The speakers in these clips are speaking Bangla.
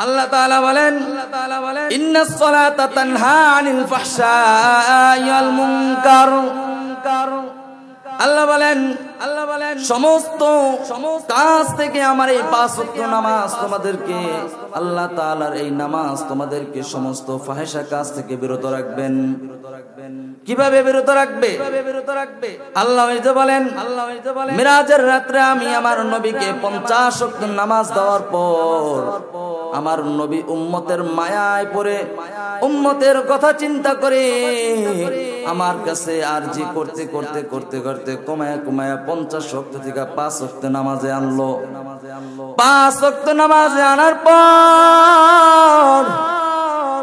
আল্লাহ তাআলা বলেন ইন্নাস সালাতা তানহা আনিল ফাহশাই ওয়াল মুনকার। আল্লাহ বলেন সমস্ত কাজ থেকে আমার এই 5 ওয়াক্ত নামাজ তোমাদেরকে, আল্লাহ তাআলার এই নামাজ তোমাদেরকে সমস্ত ফাহিশা কাজ থেকে বিরত রাখবেন। কিভাবে বিরত রাখবে? আল্লাহ বলেন মিরাজের রাত্রে আমি আমার নবীকে 50 ওয়াক্ত নামাজ দেওয়ার পর আমার নবী উম্মতের মায়ায় পড়ে, উম্মতের কথা চিন্তা করে আমার কাছে আরজি করতে করতে করতে করতে কমায়া 50 ওয়াক্ত থেকে 5 ওয়াক্ত নামাজে আনলো। 5 ওয়াক্ত নামাজে আনার পর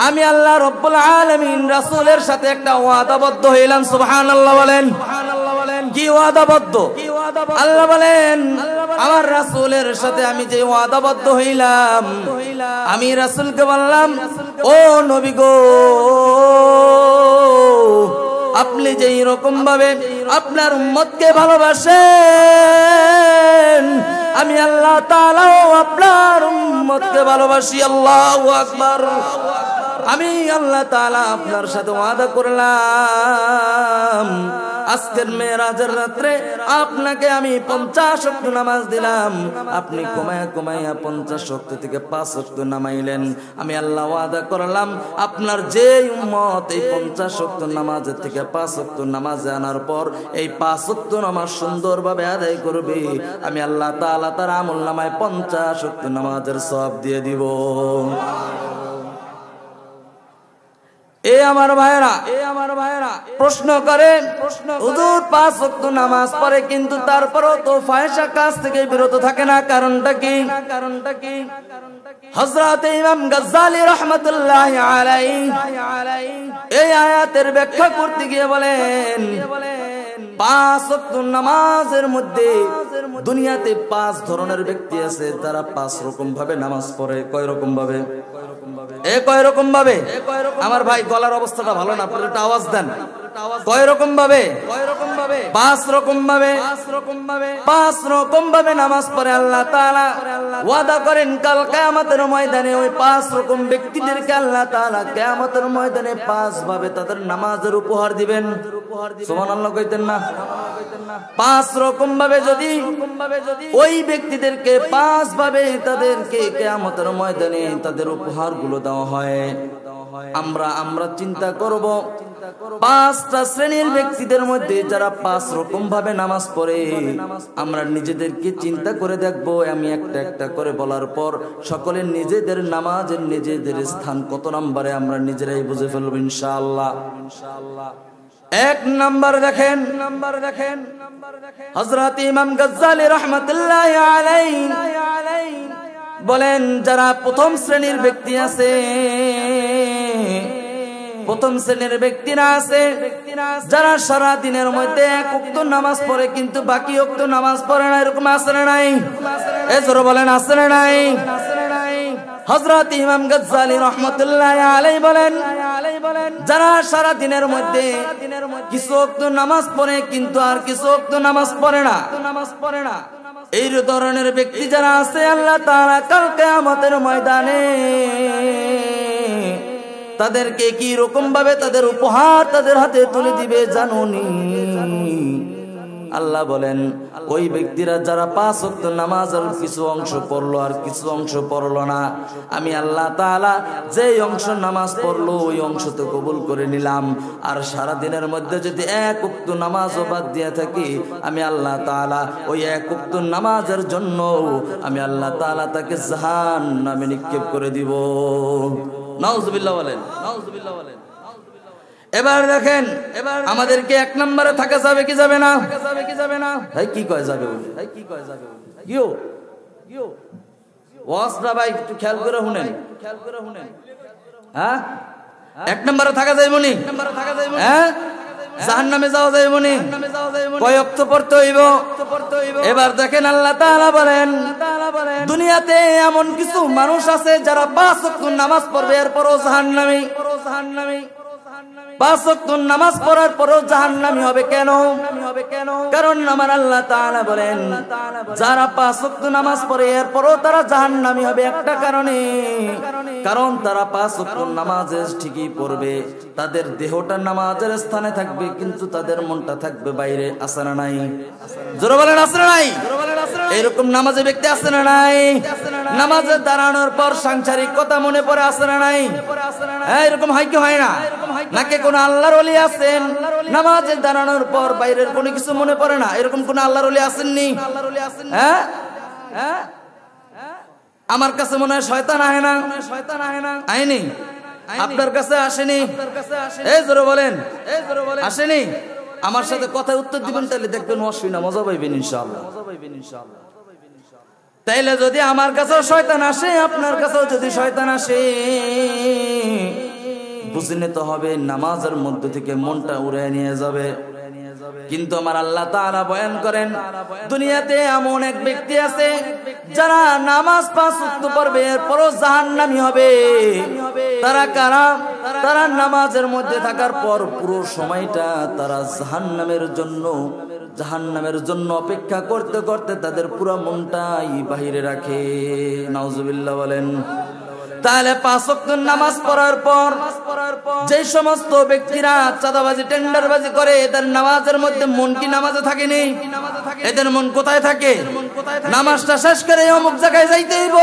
আমি আল্লাহ রব্বুল আলামিন রাসূলের সাথে একটা ওয়াদাবদ্ধ হইলাম। সুবহানাল্লাহ বলেন। কি ওয়াদাবদ্ধ? আল্লাহ বলেন আমার রাসূলের সাথে আমি যে ওয়াদাবদ্ধ হইলাম, আমি রাসূলকে বললাম ও নবী গো, আপনি যে এরকম ভাবে আপনার উম্মতকে ভালোবাসেন, আমি আল্লাহ তাআলাও আপনার উম্মতকে ভালোবাসি। আল্লাহু আকবার। আমি আল্লাহ তাআলা আপনার সাথে ওয়াদা করলাম আজকের মেরাজের রাত্রে আপনাকে আমি 50 ওয়াক্ত নামাজ দিলাম, আপনি কমায়া 50 ওয়াক্ত থেকে 5 ওয়াক্ত নামাইলেন। আমি আল্লাহ ওয়াদা করলাম আপনার যে উম্মত এই 50 ওয়াক্ত নামাজের থেকে 5 ওয়াক্ত নামাজে আনার পর এই 5 ওয়াক্ত নামাজ সুন্দরভাবে আদায় করবে, আমি আল্লাহ তাআলা তার আমলনামায় 50 ওয়াক্ত নামাজের সওয়াব দিয়ে দিব। আমার ভাইয়েরা প্রশ্ন করেন, হুজুর 5 ওয়াক্ত নামাজ পড়ে কিন্তু তারপরেও তো ফাহিশা কাজ থেকে বিরত থাকে না, কারণটা কি? হযরত ইমাম গাজ্জালী রাহমাতুল্লাহি আলাইহি এই আয়াতের ব্যাখ্যা করতে গিয়ে বলেন 5 ওয়াক্ত নামাজের মধ্যে দুনিয়াতে 5 ধরনের ব্যক্তি আছে যারা 5 রকম ভাবে নামাজ পড়ে। কয় রকম ভাবে? কয় রকম ভাবে? আমার ভাই গলার অবস্থাটা ভালো না, আপনারা একটু আওয়াজ দেন। কয় রকম ভাবে? 5 রকম ভাবে। 5 রকম ভাবে নামাজ পড়ে আল্লাহ তাআলা ওয়াদা করেন কাল কিয়ামতের ময়দানে ওই 5 রকম ব্যক্তিদেরকে আল্লাহ তাআলা কিয়ামতের ময়দানে 5 ভাবে তাদের নামাজের উপহার দিবেন। সুবহানাল্লাহ কইতেন না? 5 রকম ভাবে যদি ওই ব্যক্তিদেরকে 5 ভাবে তাদেরকে কিয়ামতের ময়দানে তাদের উপহারগুলো দেওয়া হয়, আমরা চিন্তা করব 5টা শ্রেণীর ব্যক্তিদের মধ্যে যারা 5 রকম ভাবে নামাজ পড়ে, আমরা নিজেদেরকে চিন্তা করে দেখব। আমি একটা একটা করে বলার পর সকলে নিজেদের নামাজের নিজেদের স্থান কত নম্বরে আমরা নিজেরাই বুঝে ফেলব ইনশাআল্লাহ। 1 নাম্বার দেখেন হযরত ইমাম গাজ্জালী রাহমাতুল্লাহি আলাইহি বলেন যারা প্রথম শ্রেণীর ব্যক্তি আছে, প্রথম শ্রেণীর ব্যক্তিরা আছে যারা সারা দিনের মধ্যে 1 ওয়াক্ত নামাজ পড়ে কিন্তু বাকি ওয়াক্ত নামাজ পড়ে না, এরকম আছে না নাই? জোরে বলেন আছে না নাই? হযরত ইমাম গাজ্জালী রাহমাতুল্লাহি আলাইহি বলেন যারা সারা দিনের মধ্যে কিছু ওয়াক্ত নামাজ পড়ে কিন্তু আর কিছু ওয়াক্ত নামাজ পড়ে না, এই ধরনের ব্যক্তি যারা আছে আল্লাহ তাআলা কাল কিয়ামতের ময়দানে তাদেরকে কি রকম ভাবে তাদের উপহার তাদের হাতে তুলে দিবে জানুনি? আল্লাহ বলেন ওই ব্যক্তিরা যারা 5 ওয়াক্ত নামাজের কিছু অংশ পড়লো আর কিছু অংশ পড়লো না, আমি আল্লাহ তাআলা যেই অংশ নামাজ পড়লো ওই অংশ তো কবুল করে নিলাম, আর সারা দিনের মধ্যে যদি 1 ওয়াক্ত নামাজও বাদ দিয়ে থাকি আমি আল্লাহ তাআলা ওই 1 ওয়াক্ত নামাজের জন্য আমি আল্লাহ তাআলা তাকে জাহান্নামে নিক্ষেপ করে দিব। নাউজুবিল্লাহ বলেন। এবার দেখেন আমাদেরকে 1 নম্বরে থাকা যাবে কি যাবে না? ভাই কি কয় যাবে? ওয়াজটা ভাই একটু খেয়াল করে শুনেন। হ্যাঁ 1 নম্বরে থাকা যায় মনি? হ্যাঁ জাহান্নামে যাওয়া যায় মনি? কয় ওয়াক্ত পড়তে হইব? এবার দেখেন আল্লাহ তাআলা বলেন দুনিয়াতে এমন কিছু মানুষ আছে যারা 5 ওয়াক্ত নামাজ পড়বে এরপরও জাহান্নামী। পাঁচ ওয়াক্ত নামাজ পড়ার পরও জাহান্নামী হবে কেন? কারণ আমার আল্লাহ তাআলা বলেন যারা পাঁচ ওয়াক্ত নামাজ পড়ে এরপরও তারা জাহান্নামী হবে একটা কারণে, কারণ তারা পাঁচ ওয়াক্ত নামাজ ঠিকই পড়বে, তাদের দেহটা নামাজের স্থানে থাকবে কিন্তু তাদের মনটা থাকবে বাইরে। আছে না নাই? জোরে বলেন আছে না নাই? এরকম নামাজে ব্যক্তি আছে না নাই? নামাজে দাঁড়ানোর পর সাংসারিক কথা মনে পড়ে, আছে না নাই? এরকম হয় কি হয় না? নাকি কোন আল্লাহর ওলি আছেন নামাজে দাঁড়ানোর পর বাইরের কোনো কিছু মনে পড়ে না? এরকম কোন আল্লাহর ওলি আসেননি? হ্যাঁ, আমার কাছে মনে হয় শয়তান আহে না? আইনি? আপনার কাছে আসেনি? এই জোরে বলেন আসেনি? আমার সাথে কথা উত্তর দিবেন, তাহলে দেখবেন অসুবিধা মজা পাইবেন ইনশাআল্লাহ। তাইলে যদি আমার কাছেও শয়তান আসে, আপনার কাছেও যদি শয়তান আসে, বুঝে নিতে হবে নামাজের মধ্যে থেকে মনটা উড়ে নিয়ে যাবে। কিন্তু আমার আল্লাহ তাআলা বয়ান করেন দুনিয়াতে এমন এক ব্যক্তি আছে যারা নামাজ পাঁচ ওয়াক্ত পড়বে এরপরও জাহান্নামী হবে। তারা কারা? তারা নামাজের মধ্যে থাকার পর পুরো সময়টা তারা জাহান্নামের জন্য অপেক্ষা করতে করতে তাদের পুরো মনটাই বাহিরে রাখে। নাউজুবিল্লাহ বলেন। তাহলে পাঁচ ওয়াক্ত নামাজ পড়ার পর যে সমস্ত ব্যক্তিরা চাঁদাবাজি টেন্ডারবাজি করে এদের নামাজের মধ্যে মন কি নামাজে থাকেনি? এদের মন কোথায় থাকে? নামাজটা শেষ করে অমুক জায়গায় যাইতে হইব,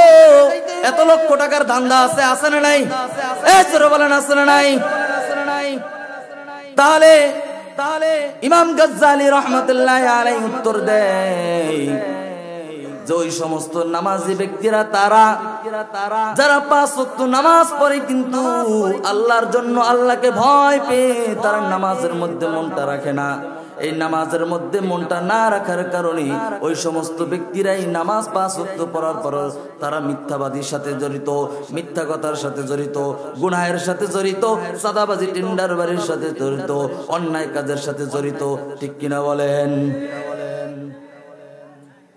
এত লক্ষ টাকার ধান্দা আছে, আছে না নাই? এই জোরে বলেন আছে না নাই? তাহলে ইমাম গজ্জালী রাহমাতুল্লাহি আলাইহি উত্তর দেয় যে ওই সমস্ত নামাজি ব্যক্তিরা তারা যারা পাঁচ ওয়াক্ত নামাজ পড়ে কিন্তু আল্লাহর জন্য, আল্লাহকে ভয় পেয়ে তারা নামাজের মধ্যে মনটা রাখে না। এই নামাজের মধ্যে মনটা না রাখার কারণে ওই সমস্ত ব্যক্তিরাই নামাজ পাঁচ ওয়াক্ত পড়ার পর তারা মিথ্যাবাদীর সাথে জড়িত, মিথ্যা কথার সাথে জড়িত, গুনাহের সাথে জড়িত, সাদাবাজি টেন্ডারবাজির সাথে জড়িত, অন্যায় কাজের সাথে জড়িত। ঠিক কিনা বলেন?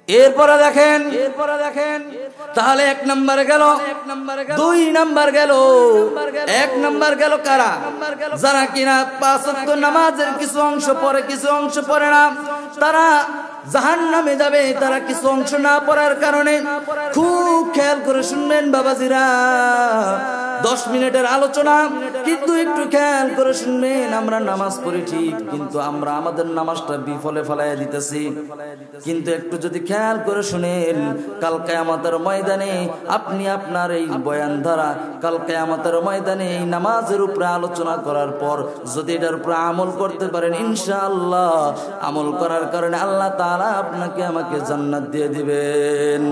এরপরে দেখেন তাহলে এক নাম্বার গেল, দুই নাম্বার গেল। এক নাম্বার গেল কারা? যারা কিনা পাঁচ ওয়াক্ত নামাজের কিছু অংশ পড়ে কিছু অংশ পড়ে না, তারা জাহান্নামে যাবে। তারা কিছু অংশ না পড়ার কারণে। খুব খেয়াল করে শুনবেন বাবাজিরা, 10 মিনিটের আলোচনা, কিন্তু একটু খেয়াল করে শুনবেন। আমরা নামাজ পড়ি ঠিক, কিন্তু আমরা আমাদের নামাজটা বিফলে ফেলাইয়া দিতেছি। কিন্তু একটু যদি খেয়াল করে শুনেন, কাল কিয়ামতের ময়দানে আপনি আপনার এই বয়ান দ্বারা কাল কিয়ামতের ময়দানে এই নামাজের উপরে আলোচনা করার পর যদি এটার উপরে আমল করতে পারেন, ইনশাআল্লাহ আমল করার কারণে আল্লাহ তাআলা আপনাকে আমাকে জান্নাত দিয়ে দিবেন।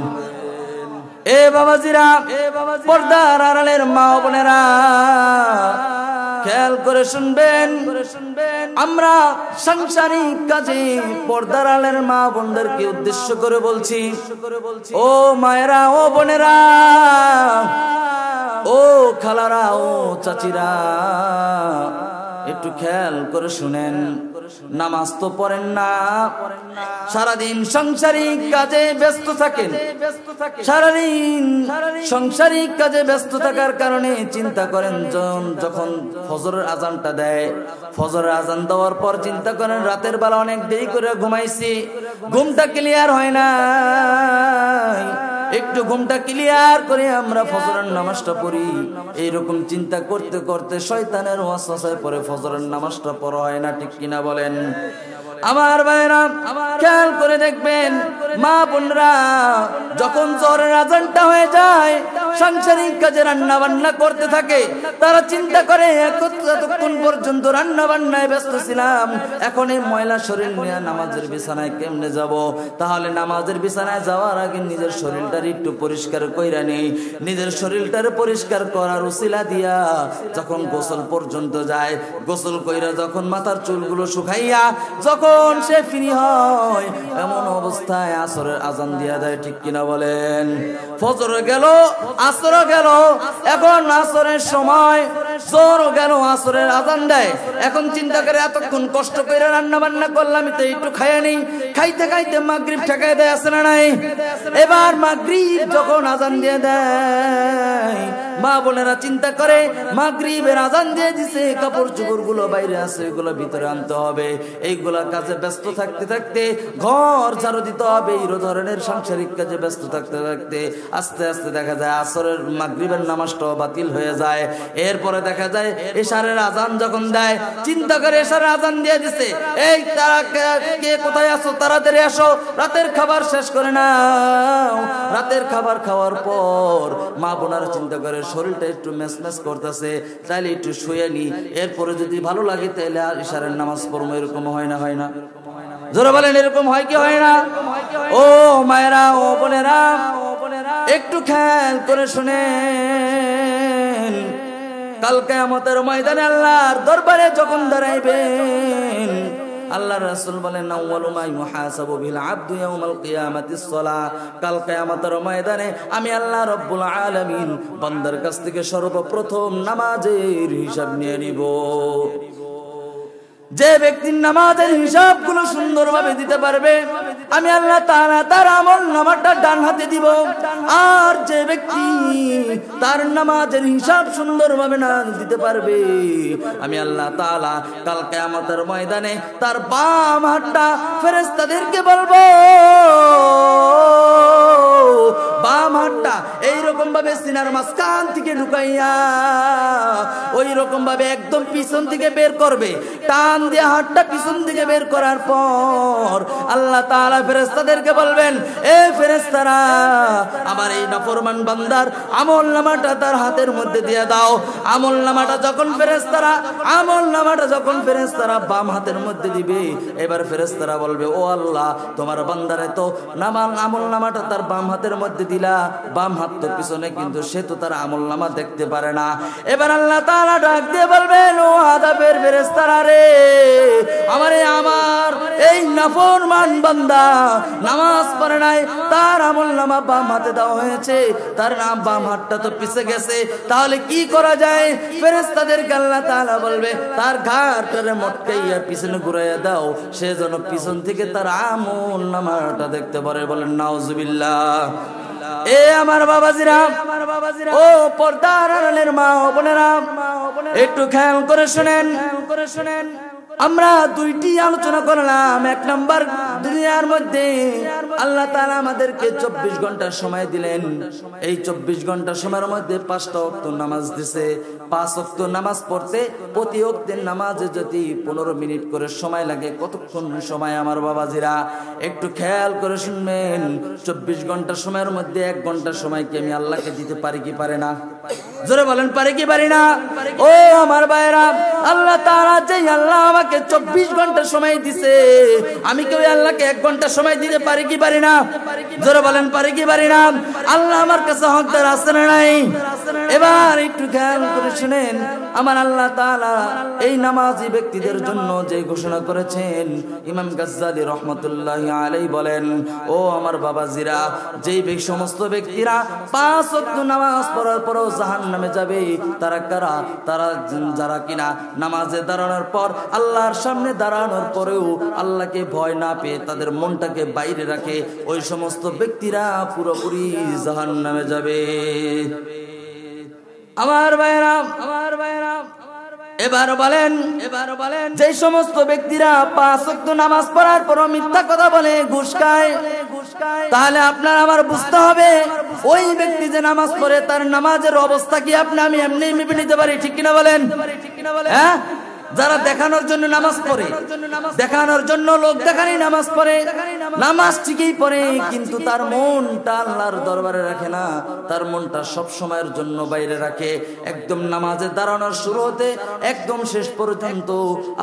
এ বাবাজিরা, পর্দার আড়ালের মা ও বোনেরা, খেয়াল করে শুনবেন। আমরা সাংসারিক কাজে পর্দার আড়ালের মা বোনদেরকে উদ্দেশ্য করে বলছি, ও মায়েরা, ও বোনেরা, ও খালারা, ও চাচিরা, একটু খেয়াল করে শুনেন। নামাজ তো পড়েন না, সারাদিন সাংসারিক কাজে ব্যস্ত থাকেন। সারাদিন সাংসারিক কাজে ব্যস্ত থাকার কারণে চিন্তা করেন যখন ফজরের আজানটা দেয়, ফজরের আজান দেওয়ার পর চিন্তা করেন রাতের বেলা অনেক দেরি করে ঘুমাইছি, ঘুমটা ক্লিয়ার হয় না। একটু ঘুমটা ক্লিয়ার করে আমরা ফজরের নামাজটা পড়ি। এইরকম চিন্তা করতে করতে শয়তানের ওয়াসওয়াসায় পড়ে ফজরের নামাজটা পড়া হয় না। ঠিক কিনা বলেন? আমার ভাইরা, খেয়াল করে দেখবেন মা বোনরা, যখন জোহরের আজানটা হয়ে যায় সাংসারিক কাজে রান্না বান্না করতে থাকে। তারা চিন্তা করে এতক্ষণ পর্যন্ত রান্না বান্নায় ব্যস্ত ছিলাম, এখন এই ময়লা শরীর নিয়ে নামাজের বিছানায় কেমনে যাব? তাহলে নামাজের বিছানায় যাওয়ার আগে নিজের শরীরটার একটু পরিষ্কার কইরা নেই। নিজের শরীরটার পরিষ্কার করার উসিলা দিয়া যখন গোসল পর্যন্ত যায়, গোসল কইরা যখন মাথার চুলগুলো শুকাইয়া যখন সে ফ্রি হয়, এমন অবস্থায় আসরের আজান দিয়া দেয়। ঠিক কিনা বলেন? ফজর গেল, আসর গেল, এখন আসরের সময়, জোর গেল, আসরের আজান দেয়। এখন চিন্তা করে এতক্ষণ কষ্ট করে রান্না বান্না করলাম, তো একটু খাইয়া নেই। খাইতে খাইতে মাগরিব ঠেকাই দেয়, আছে না নাই? এবার মাগরিব যখন আজান দিয়ে দেয়, মা বোনেরা চিন্তা করে মাগরিবের আজান দিয়ে দিছে, কাপড় চোপড় গুলো বাইরে আছে, এগুলো ভিতরে আনতে হবে। এইগুলা কাজে ব্যস্ত থাকতে থাকতে ঘর ঝাড়ু দিতে হবে, এই ধরনের সাংসারিক কাজে ব্যস্ত থাকতে থাকতে আস্তে আস্তে দেখা যায় আসরের মাগরিবের নামাজটাও বাতিল হয়ে যায়। এরপরে দেখা যায় এশারের আজান যখন দেয়, চিন্তা করে এশারের আজান দিয়ে দিছে, এই তারা কে কোথায় আসো, তাড়াতাড়ি আসো, রাতের খাবার শেষ করে নাও। রাতের খাবার খাওয়ার পর মা বোনারা চিন্তা করে শরীরটা একটু মেসমেস করতেছে, তাইলে একটু শুয়ে নি, এরপরে যদি ভালো লাগে তাহলে আর ইশারের নামাজ পড়বো। এরকম হয় না? হয় না? জোরে বলেন, এরকম হয় কি হয় না? ও মায়েরা, ও বোনেরা, একটু খেয়াল করে শুনেন, কাল কিয়ামতের ময়দানে আল্লাহর দরবারে যখন দাঁড়াইবেন, আল্লাহর রাসূল বলেন আউয়ালু মা ইউহাসাবু বিল আবদু ইয়াউমাল কিয়ামাতিস সালাহ। কাল কিয়ামতের ময়দানে আমি আল্লাহ রাব্বুল আলামিন বান্দার কাছ থেকে সর্বপ্রথম নামাজের হিসাব নিয়ে নিব। যে ব্যক্তির নামাজের হিসাবগুলো সুন্দরভাবে দিতে পারবে, আমি আল্লাহ তাআলা তার আমলনামাটা ডান হাতে দিব। আর যে ব্যক্তি তার নামাজের হিসাব সুন্দরভাবে না দিতে পারবে, আমি আল্লাহ তাআলা কাল কিয়ামতের ময়দানে তার বাম হাতটা ফেরেশতাদেরকে বলবো, বাম হাতটা এইরকম ভাবে সিনার মাঝখান থেকে ঢুকাইয়া ওই রকম ভাবে একদম পিছন থেকে বের করবে। টান দিয়ে হাতটা পিছন থেকে বের করার পর আল্লাহ তাআলা ফেরেশতাদেরকে বলবেন, এ ফেরেশতারা, আমার এই নাফরমান বান্দার আমলনামাটা তার হাতের মধ্যে দিয়ে দাও। আমলনামাটা যখন ফেরেশতারা বাম হাতের মধ্যে দিবে, এবার ফেরেশতারা বলবে, ও আল্লাহ, তোমার বান্দারে তো আমলনামাটা তার বাম হাতের মধ্যে দিলা, বাম হাত তো পিছনে, কিন্তু সে তো তার আমলনামা দেখতে পারে না। এবার আল্লাহ তাআলা ডাক দিয়ে বলবেন, ও আযাবের ফেরেশতারা রে, আমার এই নাফরমান বান্দা নামাজ পড়ে নাই, তার আমলনামা বাম হাতে দেওয়া হয়েছে, তার নাম বাম হাতটা তো পিছে গেছে, তাহলে কি করা যায়? ফেরেশতাদেরকে আল্লাহ তাআলা বলবে, তার ঘাড়টারে মটকাইয়া পিছনে ঘুরাইয়া দাও, সে যেন পিছন থেকে তার আমলনামাটা দেখতে পারে। বলেন নাউজুবিল্লাহ। এ আমার বাবাজিরা, ও পর্দার আড়ালের মা ও বোনেরা, একটু খেয়াল করে শুনেন। আমরা দুইটি আলোচনা করলাম। এক নাম্বার, দুনিয়ার মধ্যে আল্লাহ তাআলা আমাদেরকে 24 ঘন্টা সময় দিলেন। এই 24 ঘন্টা সময়ের মধ্যে 5টা ওয়াক্ত নামাজ দিছে। 5 ওয়াক্ত নামাজ পড়তে প্রতি ওয়াক্তের নামাজে যদি 15 মিনিট করে সময় লাগে, কতক্ষণ সময় আমার বাবাজিরা? একটু খেয়াল করে শুনবেন। 24 ঘন্টা সময়ের মধ্যে 1 ঘন্টা সময় কি আমি আল্লাহকে দিতে পারি কি পারে না? জোরে বলেন, পারি কি পারি না? ও আমার ভাইরা, আল্লাহ তাআলা যে আল্লাহ আমাকে 24 ঘন্টা সময় দিছে, আমি কি ওই আল্লাহকে 1 ঘন্টা সময় দিতে পারি কি পারি না? জোরে বলেন, পারি কি পারি না? আল্লাহ আমার কাছে হকদার আছে না নাই? এবার একটু খেয়াল করে শুনেন, আমার আল্লাহ তাআলা এই নামাজি ব্যক্তিদের জন্য যে ঘোষণা করেছেন, ইমাম গাজ্জালী রাহমাতুল্লাহি আলাইহি বলেন, ও আমার বাবাজিরা, যেই সমস্ত ব্যক্তিরা 5 ওয়াক্ত নামাজ পড়ার পরও জাহান্নামে যাবে, তারা কারা? তারা যারা কিনা নামাজে দাঁড়ানোর পর, আল্লাহর সামনে দাঁড়ানোর পরেও আল্লাহকে ভয় না পেয়ে তাদের মনটাকে বাইরে রাখে, ওই সমস্ত ব্যক্তিরা পুরোপুরি জাহান্নামে যাবে। আমার ভাইরা, এবার বলেন, যে সমস্ত ব্যক্তিরা 5 ওয়াক্ত নামাজ পড়ার পর মিথ্যা কথা বলে, ঘুষ খায়, তাহলে আপনার আমার বুঝতে হবে ওই ব্যক্তি যে নামাজ পড়ে তার নামাজের অবস্থা কি আমি এমনি মেপে নিতে পারি? ঠিক কিনা বলেন? হ্যাঁ, যারা দেখানোর জন্য নামাজ পড়ে, দেখানোর জন্য লোক দেখানি নামাজ পড়ে, নামাজ ঠিকই পড়ে, কিন্তু তার মনটা আল্লাহর দরবারে রাখে না, তার মনটা সব সময়ের জন্য বাইরে রাখে। একদম নামাজে দাঁড়ানোর শুরু হতে একদম শেষ পর্যন্ত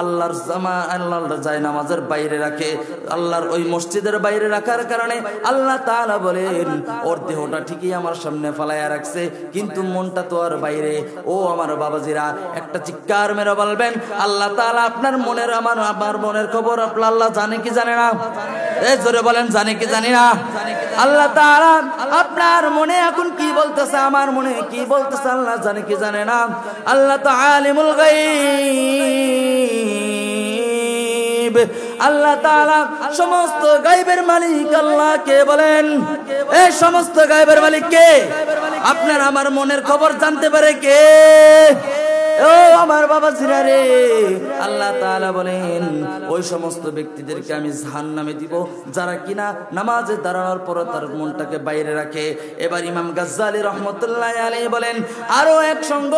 আল্লাহর যায় নামাজের বাইরে রাখে, আল্লাহর ওই মসজিদের বাইরে রাখার কারণে আল্লাহ তাআলা বলেন, ওর দেহটা ঠিকই আমার সামনে ফালাইয়া রাখছে, কিন্তু মনটা তো আর বাইরে। ও আমার বাবাজিরা, একটা চিৎকার মেরে বলবেন, আল্লাহ তাআলা আপনার মনের আমার মনের খবর আল্লাহ জানে কি জানে না? এই জোরে বলেন, জানে কি জানি না? আল্লাহ তাআলা আপনার মনে এখন কি বলতেছে, আমার মনে কি বলতেছে, আল্লাহ জানে কি জানে না? আল্লাহ তো আলিমুল গায়ব। আল্লাহ তাআলা সমস্ত গায়বের মালিক আল্লাহ কে বলেন? এই সমস্ত গায়বের মালিক কে? আপনার আমার মনের খবর জানতে পারে কে? ও আমার বাবা জিরা রে, আল্লাহ তাআলা বলেন ওই সমস্ত ব্যক্তিদেরকে আমি জাহান্নামে দিব যারা কিনা নামাজে দাঁড়ানোর পর তার মনটাকে বাইরে রাখে। এবার ইমাম গাজ্জালী রহমতুল্লাহ আলাইহি বলেন আরো এক সঙ্গ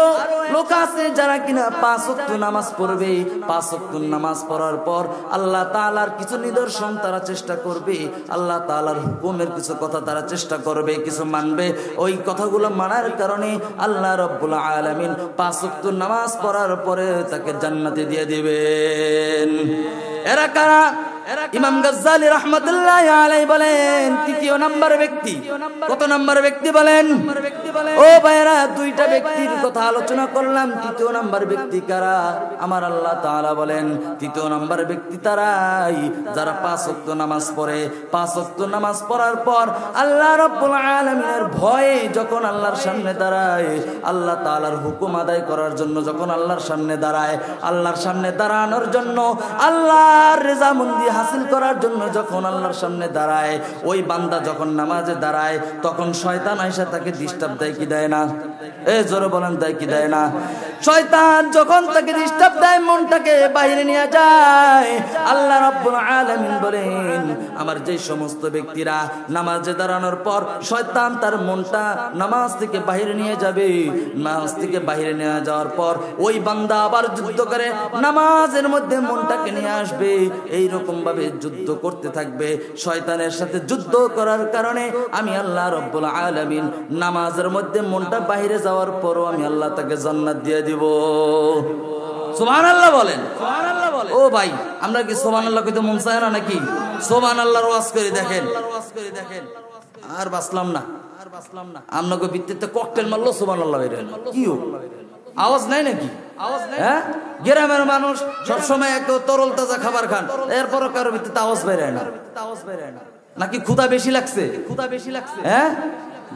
লোক আছে যারা কিনা 5 ওয়াক্ত নামাজ পড়বে, 5 ওয়াক্ত নামাজ পড়ার পর আল্লাহ তাআলার কিছু নিদর্শন তারা চেষ্টা করবে, আল্লাহ তাআলার হুকুমের কিছু কথা তারা চেষ্টা করবে, কিছু মানবে। ওই কথাগুলো মানার কারণে আল্লাহ রাব্বুল আলামিন 5 ওয়াক্ত নামাজ পড়ার পরে তাকে জান্নাতে দিয়ে দিবেন। এরা কারা? ইমাম গাজ্জালী রাহমাতুল্লাহি আলাইহি বলেন তৃতীয় নাম্বার ব্যক্তি। কত নাম্বার ব্যক্তি বলেন? ও ভাইরা, দুইটা ব্যক্তির কথা আলোচনা করলাম, তৃতীয় নাম্বার ব্যক্তি কারা? আমার আল্লাহ তাআলা বলেন তৃতীয় নাম্বার ব্যক্তি তারাই যারা 5 ওয়াক্ত নামাজ পড়ে। 5 ওয়াক্ত নামাজ পড়ার পর আল্লাহ রাব্বুল আলামিনের ভয়ে যখন আল্লাহর সামনে দাঁড়ায়, আল্লাহ তাআলার হুকুম আদায় করার জন্য যখন আল্লাহর সামনে দাঁড়ায়, আল্লাহর সামনে দাঁড়ানোর জন্য, আল্লাহর রেজামন্দি হাসিল করার জন্য যখন আল্লাহর সামনে দাঁড়ায়, ওই বান্দা যখন নামাজে দাঁড়ায় তখন শয়তান আইসা তাকে ডিস্টার্ব দেয় কি দেয় না? জোরে বলেন, দেয় কি দেয় না? শয়তান যখন তাকে ডিস্টার্ব দেয়, মনটাকে বাইরে নিয়ে যায়। আল্লাহ রাব্বুল আলামিন বলেন আমার যে সমস্ত ব্যক্তিরা নামাজে দাঁড়ানোর পর শয়তান তার মনটা নামাজ থেকে বাইরে নিয়ে যাবে, নামাজ থেকে বাইরে নিয়ে যাওয়ার পর ওই বান্দা আবার যুদ্ধ করে নামাজের মধ্যে মনটাকে নিয়ে আসবে। এই রকম ভাবে যুদ্ধ করতে থাকবে। শয়তানের সাথে যুদ্ধ করার কারণে আমি আল্লাহ রাব্বুল আলামিন নামাজের মধ্যে মনটা বাইরে যাওয়ার পরও আমি আল্লাহ তাকে জান্নাত দিয়ে দিব। সুবহানাল্লাহ বলেন, সুবহানাল্লাহ বলেন। ও ভাই, আমরা কি সুবহানাল্লাহ কইতে মন চায় না নাকি? সুবহানাল্লাহর ওয়াজ করে দেখেন, আর বাসলাম না, আর বাসলাম না। আপনাকে ভিত্তিতে ককটেল মারলো, সুবহানাল্লাহ বের হলো। কি আওয়াজ নাই নাকি? আওয়াজ নাই? হ্যাঁ, গ্রামের মানুষ সবসময় একটু তরল তাজা খাবার খান, এরপরও কারো ভিত্তিতে আওয়াজ বের হয় না। আওয়াজ বের হয় না নাকি? ক্ষুধা বেশি লাগছে? ক্ষুধা বেশি লাগছে? হ্যাঁ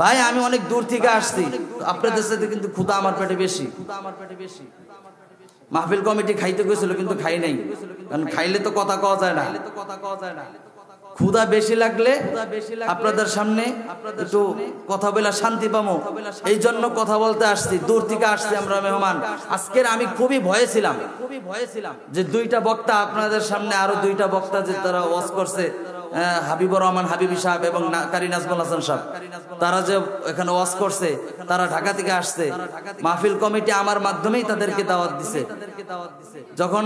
ভাই, আমি অনেক দূর থেকে আসছি, আপনাদের সাথে কিন্তু ক্ষুধা আমার পেটে বেশি। ক্ষুধা আমার পেটে বেশি। মাহফিল কমিটি খাইতে গেছিল কিন্তু খাই নাই, কারণ খাইলে তো কথা কওয়া যায় না। ক্ষুধা বেশি লাগলে আপনাদের সামনে একটু কথা বলে শান্তি পাবো, এই জন্য কথা বলতে আসছি। দূর থেকে আসছি আমরা মেহমান। আজকের আমি খুবই ভয়ে ছিলাম যে দুইটা বক্তা আপনাদের সামনে, আরো দুইটা বক্তা যে তারা ওয়াজ করছে, হাবিবুর রহমান হাবিবি সাহেব এবং কারি নাজমুল হাসান সাহেব, তারা যে এখানে ওয়াজ করছে, তারা ঢাকা থেকে আসছে। মাহফিল কমিটি আমার মাধ্যমেই তাদেরকে দাওয়াত দিছে। যখন